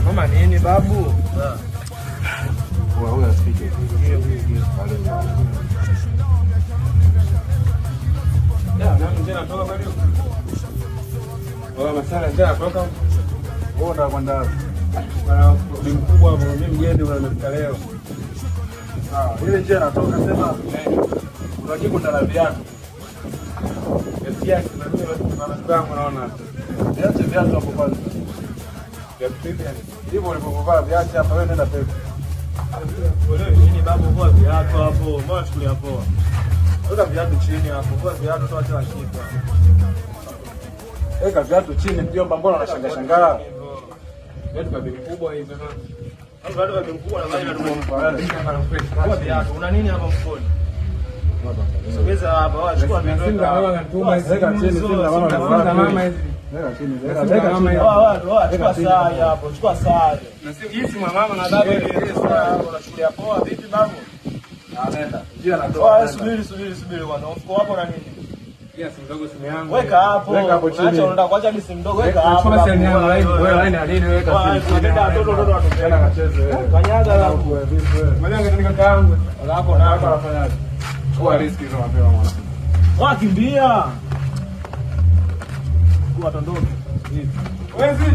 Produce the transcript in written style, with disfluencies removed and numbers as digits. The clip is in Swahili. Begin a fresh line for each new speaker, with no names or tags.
Mama nini babu?
Huyu asipike.
Masala ndio natoka.
Wewe unataka kwenda wapi?
Ni mkubwa hapo, mimi mgeni unanifika leo.
Ile njia natoka sema unajiko ndala viatu.
Viatu na mimi wanangu naona.
Viatu viatu hapo kwanza.
Viatu vipi?
Hivyo ulipovaa viatu hapa wewe nenda pepo.
Wewe nini babu kwa viatu hapo? Mbona chukulia poa? Weka viatu chini hapo. Kwa viatu toa toa shika.
Weka viatu chini mjomba, mbona unashangaa shangaa?
Viatu vya bei kubwa hivi bana. Hapo viatu vya bei kubwa na maana kwa viatu. Una nini hapa mfukoni? Sogeza hapa, wewe chukua viatu.
Weka chini mama hizi. Weka chini. Weka chini.
Chukua saa hapo, chukua saa. Na si hizi mama na dada ile unachukulia poa vipi babu?
Anaenda. Njia natoka.
Subiri kwanza. Mfuko wako na nini?
Pia simu ndogo simu yangu.
Weka hapo.
Weka hapo chini.
Acha unataka kuacha ni simu ndogo, weka hapo.
Chukua simu yangu live. Wewe line ya nini weka simu.
Nenda toto
atokana kacheze wewe.
Kanyaga hapo.
Mwanangu ni kaka yangu. Hapo na hapo anafanyaje? Chukua risk hizo mapema mwana.
Wakimbia. Kwa tondoke.
Wezi.